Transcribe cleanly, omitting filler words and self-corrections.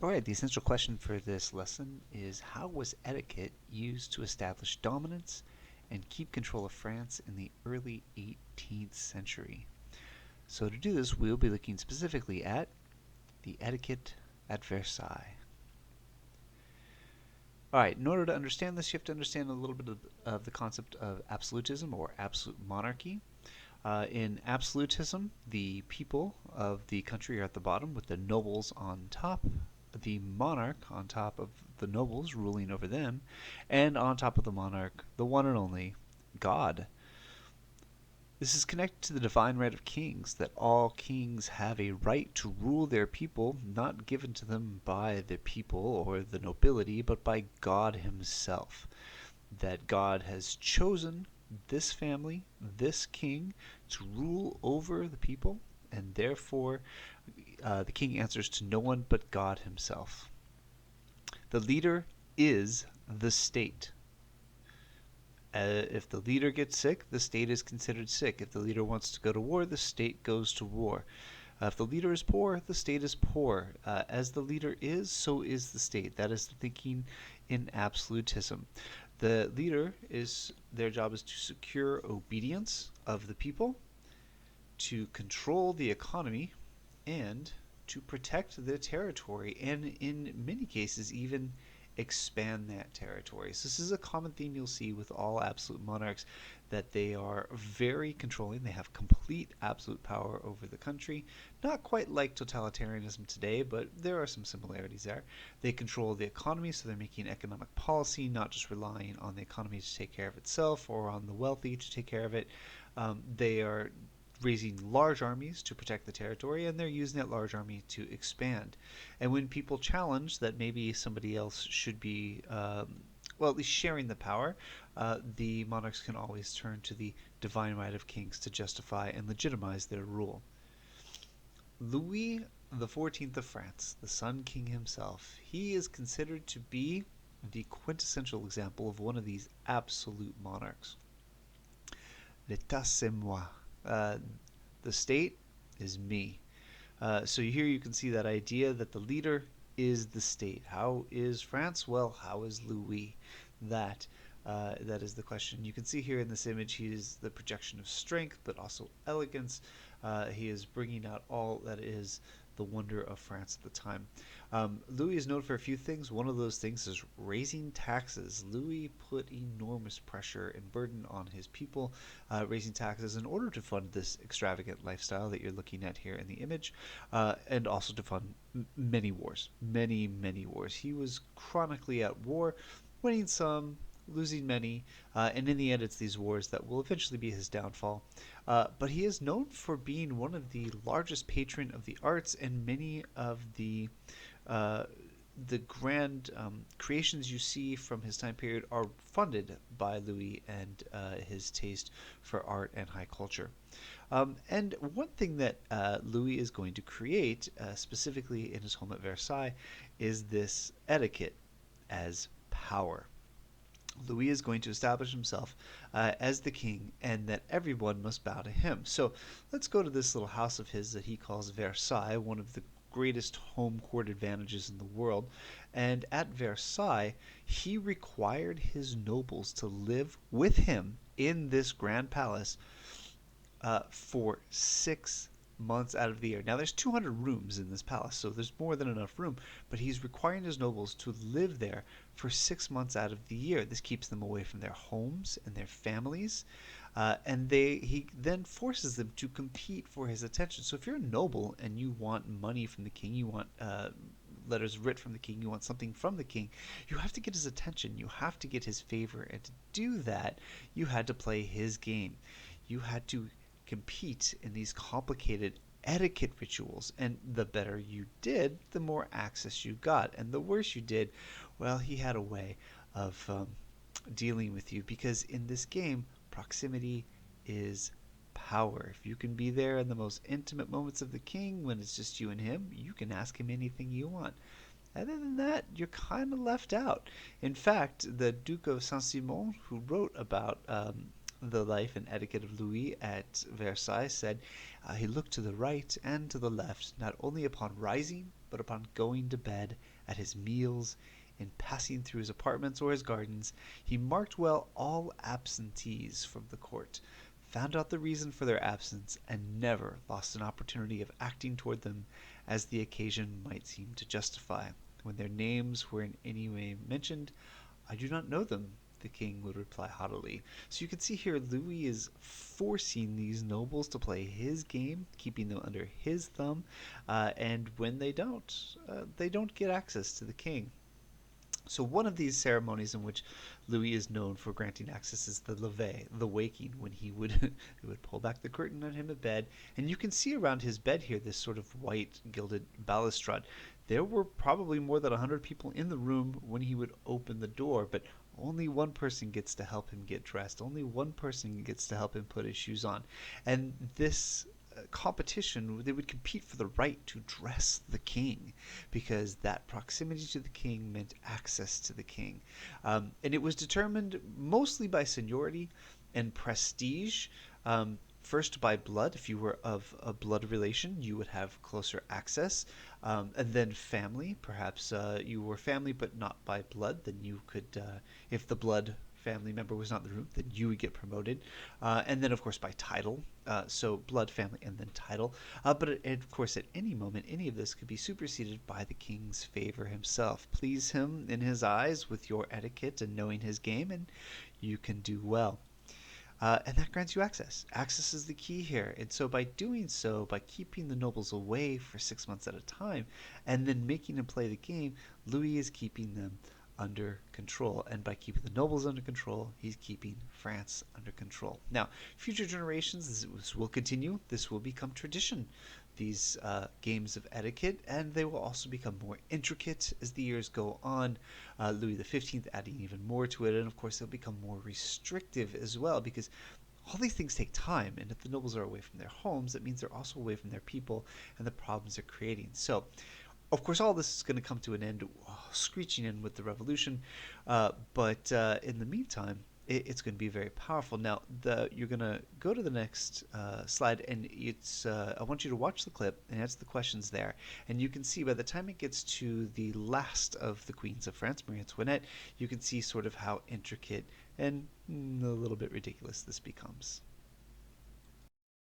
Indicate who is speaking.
Speaker 1: Alright, the essential question for this lesson is how was etiquette used to establish dominance and keep control of France in the early 18th century? So to do this, we'll be looking specifically at the etiquette at Versailles. Alright, in order to understand this, you have to understand a little bit of the concept of absolutism or absolute monarchy. In absolutism, the people of the country are at the bottom with the nobles on top, the monarch on top of the nobles ruling over them, and on top of the monarch, the one and only God. This is connected to the divine right of kings, that all kings have a right to rule their people, not given to them by the people or the nobility, but by God himself. That God has chosen this family, this king, to rule over the people, and therefore the king answers to no one but God himself. The leader is the state. If the leader gets sick, the state is considered sick. If the leader wants to go to war, the state goes to war. If the leader is poor, the state is poor. As the leader is, so is the state. That is the thinking in absolutism. The leader their job is to secure obedience of the people, to control the economy, and to protect their territory, and in many cases even expand that territory. So this is a common theme you'll see with all absolute monarchs, that they are very controlling. They have complete absolute power over the country. Not quite like totalitarianism today, but there are some similarities there. They control the economy, so they're making economic policy, not just relying on the economy to take care of itself or on the wealthy to take care of it. They are raising large armies to protect the territory, and they're using that large army to expand. And when people challenge that maybe somebody else should be, well, at least sharing the power, the monarchs can always turn to the divine right of kings to justify and legitimize their rule. Louis XIV of France, the Sun King himself, he is considered to be the quintessential example of one of these absolute monarchs. L'état c'est moi. The state is me. So here you can see that idea that the leader is the state. How is France? Well, how is Louis? That that is the question. You can see here in this image, he is the projection of strength, but also elegance. He is bringing out all that is the wonder of France at the time. Louis is known for a few things. One of those things is raising taxes. Louis put enormous pressure and burden on his people, raising taxes in order to fund this extravagant lifestyle that you're looking at here in the image, and also to fund many wars, many wars. He was chronically at war, winning some, losing many, and in the end it's these wars that will eventually be his downfall. But he is known for being one of the largest patron of the arts, and many of uh, the grand creations you see from his time period are funded by Louis and his taste for art and high culture. And one thing that Louis is going to create, specifically in his home at Versailles, is this etiquette as power. Louis is going to establish himself as the king, and that everyone must bow to him. So let's go to this little house of his that he calls Versailles, one of the greatest home court advantages in the world. And at Versailles, he required his nobles to live with him in this grand palace for 6 months out of the year. Now, there's 200 rooms in this palace, so there's more than enough room, but he's requiring his nobles to live there for 6 months out of the year. This keeps them away from their homes and their families, and he then forces them to compete for his attention. So if you're a noble and you want money from the king, you want letters writ from the king, you want something from the king, you have to get his attention, you have to get his favor, and to do that, you had to play his game. You had to compete in these complicated etiquette rituals, and the better you did, the more access you got, and the worse you did, well, he had a way of dealing with you, because in this game, proximity is power. If you can be there in the most intimate moments of the king, when it's just you and him, you can ask him anything you want. Other than that, you're kind of left out. In fact, the Duke of Saint-Simon, who wrote about the life and etiquette of Louis at Versailles, said he looked to the right and to the left, not only upon rising, but upon going to bed, at his meals, in passing through his apartments or his gardens, he marked well all absentees from the court, found out the reason for their absence, and never lost an opportunity of acting toward them as the occasion might seem to justify. When their names were in any way mentioned, "I do not know them," the king would reply haughtily. So you can see here Louis is forcing these nobles to play his game, keeping them under his thumb, and when they don't get access to the king. So one of these ceremonies in which Louis is known for granting access is the lever, the waking, when he would he would pull back the curtain on him at bed, and you can see around his bed here this sort of white gilded balustrade. There were probably more than 100 people in the room when he would open the door, but only one person gets to help him get dressed. Only one person gets to help him put his shoes on, and this competition, they would compete for the right to dress the king, because that proximity to the king meant access to the king. And it was determined mostly by seniority and prestige. First by blood. If you were of a blood relation, you would have closer access. And then family. Perhaps you were family but not by blood, then you could, if the blood family member was not in the room, then you would get promoted. And then, of course, by title. So blood, family, and then title. But of course, at any moment, any of this could be superseded by the king's favor himself. Please him in his eyes with your etiquette and knowing his game, and you can do well. And that grants you access. Access is the key here. And so by doing so, by keeping the nobles away for 6 months at a time, and then making them play the game, Louis is keeping them under control. And by keeping the nobles under control, he's keeping France under control. Now, future generations, this will continue. This will become tradition, these games of etiquette, and they will also become more intricate as the years go on. Louis XV adding even more to it, and of course they'll become more restrictive as well, because all these things take time, and if the nobles are away from their homes, that means they're also away from their people and the problems they're creating. So of course, all this is going to come to an end, screeching in with the revolution. But in the meantime, it's going to be very powerful. Now, you're going to go to the next slide, and I want you to watch the clip and answer the questions there. And you can see by the time it gets to the last of the queens of France, Marie Antoinette, you can see sort of how intricate and a little bit ridiculous this becomes.